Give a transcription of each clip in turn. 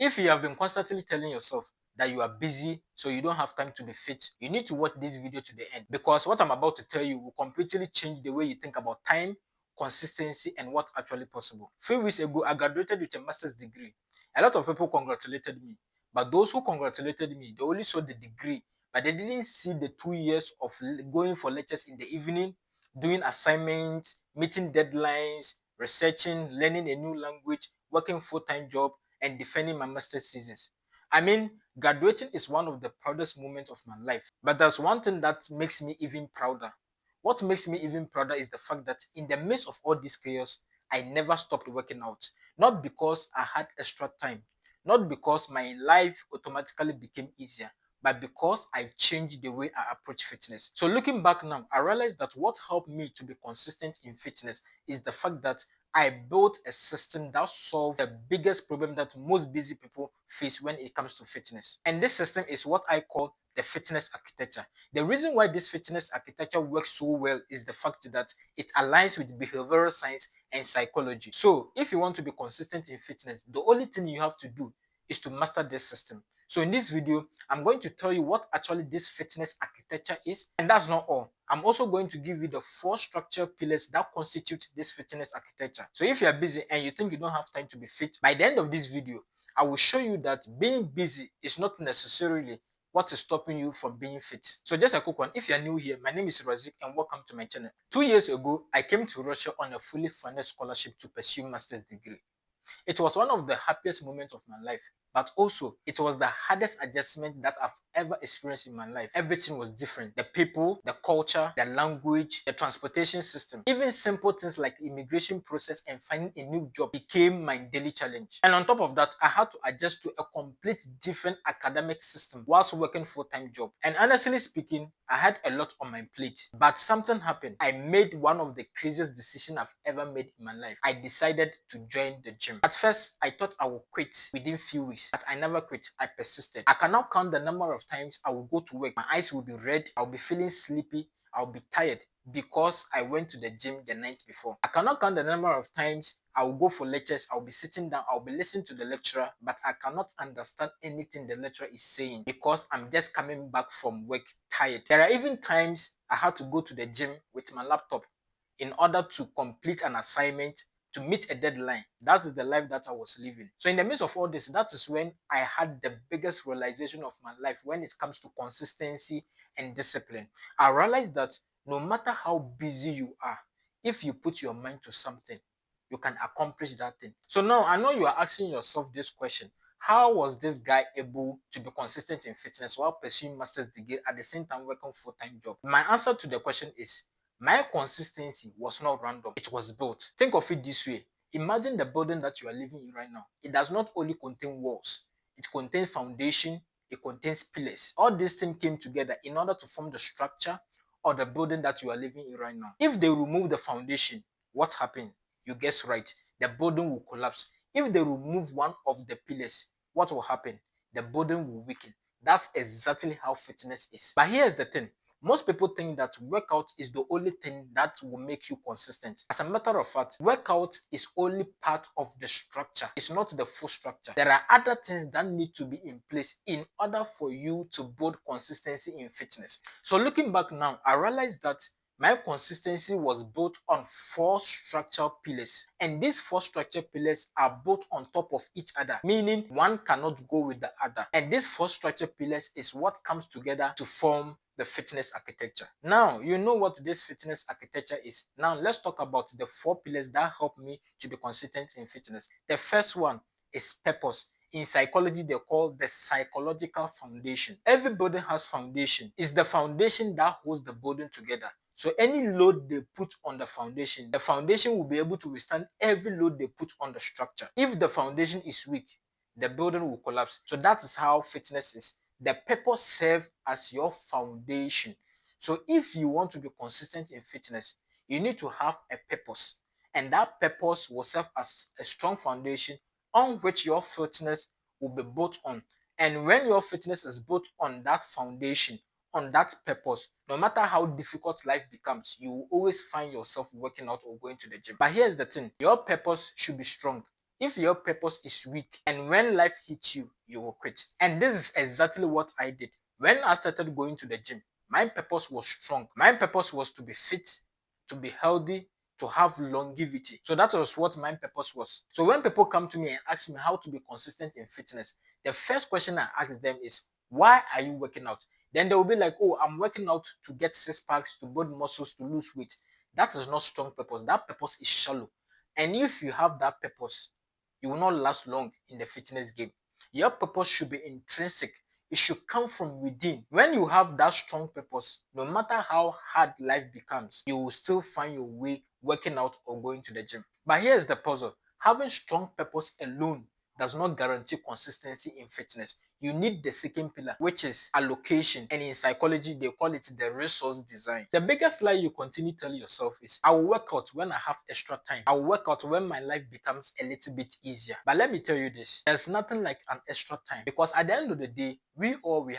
If you have been constantly telling yourself that you are busy so you don't have time to be fit, you need to watch this video to the end, because what I'm about to tell you will completely change the way you think about time, consistency, and what's actually possible. A few weeks ago, I graduated with a master's degree. A lot of people congratulated me, but those who congratulated me, they only saw the degree, but they didn't see the 2 years of going for lectures in the evening, doing assignments, meeting deadlines, researching, learning a new language, working full-time job, and defending my master's thesis. I mean, graduating is one of the proudest moments of my life. But there's one thing that makes me even prouder. What makes me even prouder is the fact that in the midst of all this chaos, I never stopped working out. Not because I had extra time, not because my life automatically became easier, but because I changed the way I approach fitness. So looking back now, I realized that what helped me to be consistent in fitness is the fact that I built a system that solved the biggest problem that most busy people face when it comes to fitness. And this system is what I call the fitness architecture. The reason why this fitness architecture works so well is the fact that it aligns with behavioral science and psychology. So if you want to be consistent in fitness, the only thing you have to do is to master this system. So in this video, I'm going to tell you what actually this fitness architecture is. And that's not all. I'm also going to give you the 4 structure pillars that constitute this fitness architecture. So if you're busy and you think you don't have time to be fit, by the end of this video, I will show you that being busy is not necessarily what is stopping you from being fit. So just a quick one. If you're new here, my name is Razik and welcome to my channel. 2 years ago, I came to Russia on a fully funded scholarship to pursue master's degree. It was one of the happiest moments of my life, but also it was the hardest adjustment that I've ever experienced in my life. Everything was different. The people, the culture, the language, the transportation system, even simple things like immigration process and finding a new job became my daily challenge. And on top of that, I had to adjust to a complete different academic system whilst working full-time job. And honestly speaking, I had a lot on my plate, but something happened. I made one of the craziest decisions I've ever made in my life. I decided to join the gym. At first, I thought I would quit within few weeks, but I never quit. I persisted. I cannot count the number of times I will go to work. My eyes will be red. I'll be feeling sleepy. I'll be tired because I went to the gym the night before. I cannot count the number of times I will go for lectures. I'll be sitting down. I'll be listening to the lecturer, but I cannot understand anything the lecturer is saying because I'm just coming back from work tired. There are even times I had to go to the gym with my laptop in order to complete an assignment, to meet a deadline. That is the life that I was living. So in the midst of all this, that is when I had the biggest realization of my life when it comes to consistency and discipline. I realized that no matter how busy you are, if you put your mind to something, you can accomplish that thing. So now I know you are asking yourself this question. How was this guy able to be consistent in fitness while pursuing master's degree at the same time working full-time job? My answer to the question is my consistency was not random. It was built. Think of it this way. Imagine the building that you are living in right now. It does not only contain walls. It contains foundation. It contains pillars. All these things came together in order to form the structure or the building that you are living in right now. If they remove the foundation, what happened? You guess right. The building will collapse. If they remove one of the pillars, what will happen? The building will weaken. That's exactly how fitness is. But here's the thing. Most people think that workout is the only thing that will make you consistent. As a matter of fact, workout is only part of the structure. It's not the full structure. There are other things that need to be in place in order for you to build consistency in fitness. So looking back now, I realized that my consistency was built on 4 structural pillars. And these 4 structural pillars are built on top of each other, meaning one cannot go with the other. And these 4 structural pillars is what comes together to form the fitness architecture. Now, you know what this fitness architecture is. Now, let's talk about the 4 pillars that help me to be consistent in fitness. The first one is purpose. In psychology, they call the psychological foundation. Everybody has foundation. It's the foundation that holds the building together. So any load they put on the foundation will be able to withstand every load they put on the structure. If the foundation is weak, the building will collapse. So that is how fitness is. The purpose serves as your foundation. So if you want to be consistent in fitness, you need to have a purpose. And that purpose will serve as a strong foundation on which your fitness will be built on. And when your fitness is built on that foundation, on that purpose, no matter how difficult life becomes, you will always find yourself working out or going to the gym. But here's the thing, your purpose should be strong. If your purpose is weak and when life hits you, you will quit. And this is exactly what I did. When I started going to the gym, my purpose was strong. My purpose was to be fit, to be healthy, to have longevity. So that was what my purpose was. So when people come to me and ask me how to be consistent in fitness, the first question I ask them is, why are you working out? Then they will be like, oh, I'm working out to get six packs, to build muscles, to lose weight. That is not strong purpose. That purpose is shallow. And if you have that purpose, you will not last long in the fitness game. Your purpose should be intrinsic. It should come from within. When you have that strong purpose, no matter how hard life becomes, you will still find your way working out or going to the gym. But here's the puzzle. Having strong purpose alone does not guarantee consistency in fitness. You need the second pillar, which is allocation. And in psychology, they call it the resource design. The biggest lie you continue to tell yourself is, I will work out when I have extra time. I will work out when my life becomes a little bit easier. But let me tell you this, there's nothing like an extra time. Because at the end of the day, we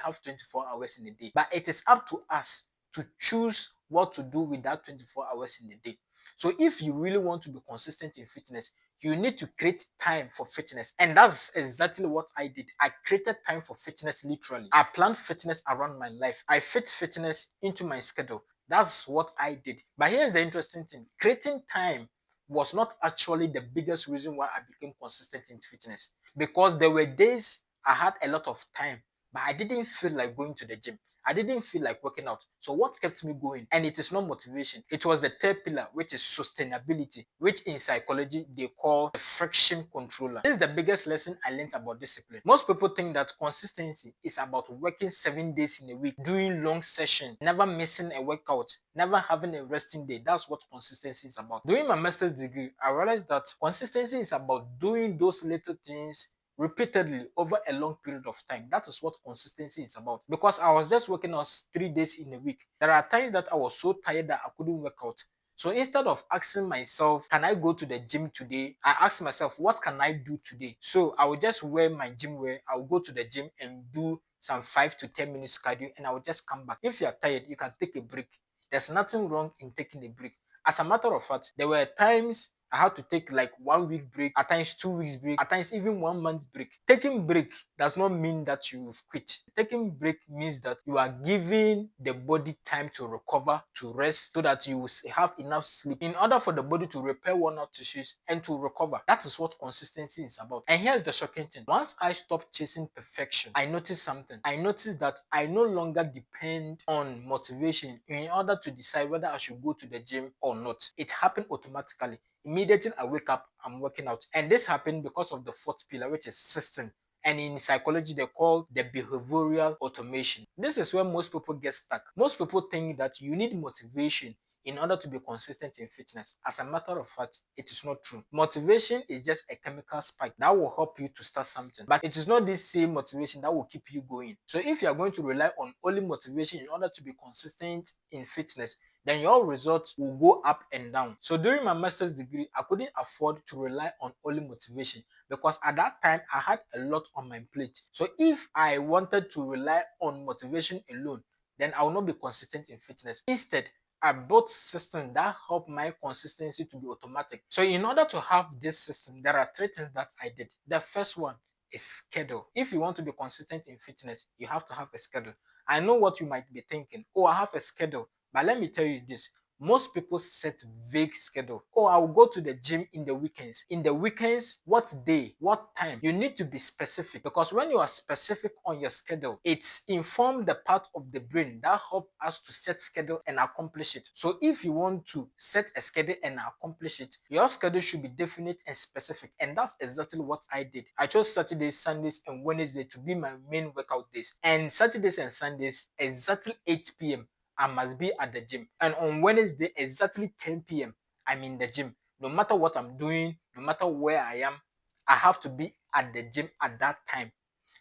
have 24 hours in a day. But it is up to us to choose what to do with that 24 hours in a day. So if you really want to be consistent in fitness, you need to create time for fitness. And that's exactly what I did. I created time for fitness literally. I planned fitness around my life. I fit fitness into my schedule. That's what I did. But here's the interesting thing. Creating time was not actually the biggest reason why I became consistent in fitness. Because there were days I had a lot of time, but I didn't feel like going to the gym. I didn't feel like working out. So what kept me going? And it is not motivation. It was the third pillar, which is sustainability, which in psychology they call the friction controller. This is the biggest lesson I learned about discipline. Most people think that consistency is about working 7 days in a week, doing long sessions, never missing a workout, never having a resting day. That's what consistency is about. Doing my master's degree, I realized that consistency is about doing those little things repeatedly over a long period of time. That is what consistency is about. Because I was just working out 3 days in a week. There are times that I was so tired that I couldn't work out. So instead of asking myself, can I go to the gym today? I asked myself, what can I do today? So I will just wear my gym wear. I will go to the gym and do some 5 to 10 minutes cardio and I will just come back. If you are tired, you can take a break. There's nothing wrong in taking a break. As a matter of fact, there were times I had to take like 1 week break, at times 2 weeks break, at times even 1 month break. Taking break does not mean that you've quit. Taking break means that you are giving the body time to recover, to rest, so that you will have enough sleep in order for the body to repair worn out tissues and to recover. That is what consistency is about. And here's the shocking thing. Once I stopped chasing perfection, I noticed something. I noticed that I no longer depend on motivation in order to decide whether I should go to the gym or not. It happened automatically. Immediately I wake up, I'm working out. And this happened because of the fourth pillar, which is system. And in psychology, they call the behavioral automation. This is where most people get stuck. Most people think that you need motivation in order to be consistent in fitness. As a matter of fact, it is not true. Motivation is just a chemical spike that will help you to start something. But it is not this same motivation that will keep you going. So if you are going to rely on only motivation in order to be consistent in fitness, then your results will go up and down. So during my master's degree, I couldn't afford to rely on only motivation because at that time I had a lot on my plate. So if I wanted to rely on motivation alone, then I will not be consistent in fitness. Instead, I built systems that help my consistency to be automatic. So in order to have this system, there are three things that I did. The first one is schedule. If you want to be consistent in fitness, you have to have a schedule. I know what you might be thinking. Oh, I have a schedule. But let me tell you this. Most people set vague schedule. Oh, I will go to the gym in the weekends. In the weekends, what day, what time? You need to be specific because when you are specific on your schedule, it informs the part of the brain that help us to set schedule and accomplish it. So if you want to set a schedule and accomplish it, your schedule should be definite and specific. And that's exactly what I did. I chose Saturdays, Sundays, and Wednesdays to be my main workout days. And Saturdays and Sundays, exactly 8 p.m. I must be at the gym. And on Wednesday, exactly 10 p.m., I'm in the gym. No matter what I'm doing, no matter where I am, I have to be at the gym at that time.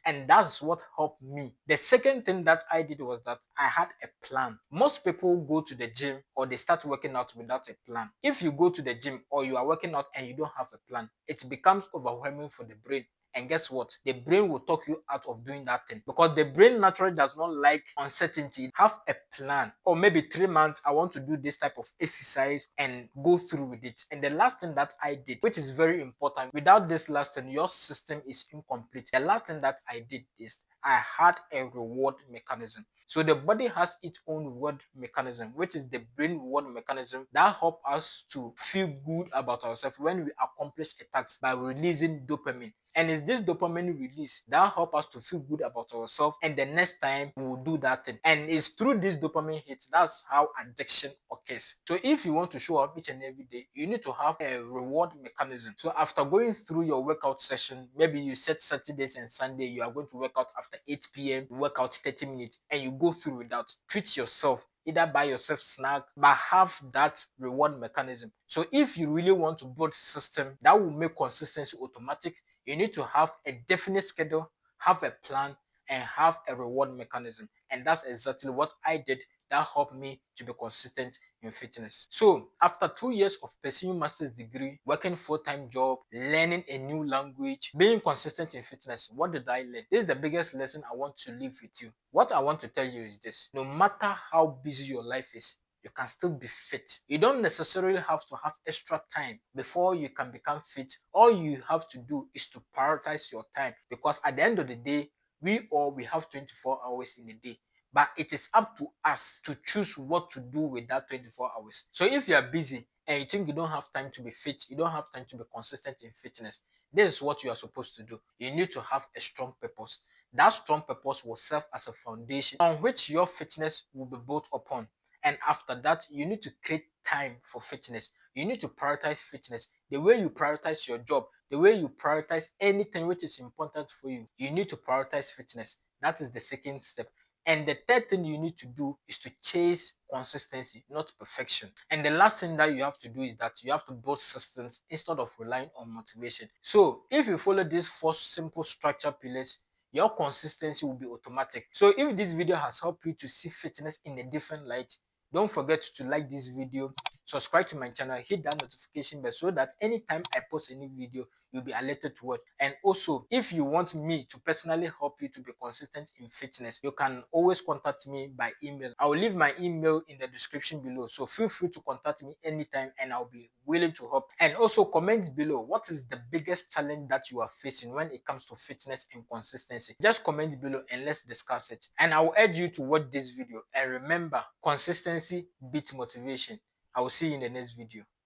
And that's what helped me. The second thing that I did was that I had a plan. Most people go to the gym or they start working out without a plan. If you go to the gym or you are working out and you don't have a plan, it becomes overwhelming for the brain And guess what? The brain will talk you out of doing that thing because the brain naturally does not like uncertainty. Have a plan, or maybe 3 months, I want to do this type of exercise and go through with it. And the last thing that I did, which is very important, without this last thing, your system is incomplete. The last thing that I did is I had a reward mechanism. So the body has its own reward mechanism, which is the brain reward mechanism that help us to feel good about ourselves when we accomplish a task by releasing dopamine. And it's this dopamine release that help us to feel good about ourselves, and the next time we will do that thing. And it's through this dopamine hit that's how addiction occurs. So if you want to show up each and every day, you need to have a reward mechanism. So after going through your workout session, maybe you set Saturdays and Sunday, you are going to work out after 8 p.m., work out 30 minutes, and you go through without. Treat yourself, either buy yourself snack, but have that reward mechanism. So if you really want to build system that will make consistency automatic, you need to have a definite schedule, have a plan, and have a reward mechanism. And that's exactly what I did that helped me to be consistent in fitness. So after 2 years of pursuing master's degree, working full-time job, learning a new language, being consistent in fitness, what did I learn? This is the biggest lesson I want to leave with you. What I want to tell you is this: no matter how busy your life is, you can still be fit. You don't necessarily have to have extra time before you can become fit. All you have to do is to prioritize your time, because at the end of the day, we have 24 hours in a day. But it is up to us to choose what to do with that 24 hours. So if you are busy and you think you don't have time to be fit, you don't have time to be consistent in fitness, this is what you are supposed to do. You need to have a strong purpose. That strong purpose will serve as a foundation on which your fitness will be built upon. And after that, you need to create time for fitness. You need to prioritize fitness. The way you prioritize your job, the way you prioritize anything which is important for you, you need to prioritize fitness. That is the second step. And the third thing you need to do is to chase consistency, not perfection. And the last thing that you have to do is that you have to build systems instead of relying on motivation. So if you follow these four simple structure pillars, your consistency will be automatic. So if this video has helped you to see fitness in a different light, don't forget to like this video, subscribe to my channel, hit that notification bell so that anytime I post any video, you'll be alerted to it. And also, if you want me to personally help you to be consistent in fitness, you can always contact me by email. I will leave my email in the description below. So feel free to contact me anytime and I'll be willing to help. And also comment below, what is the biggest challenge that you are facing when it comes to fitness and consistency? Just comment below and let's discuss it. And I will urge you to watch this video. And remember, consistency beats motivation. I will see you in the next video.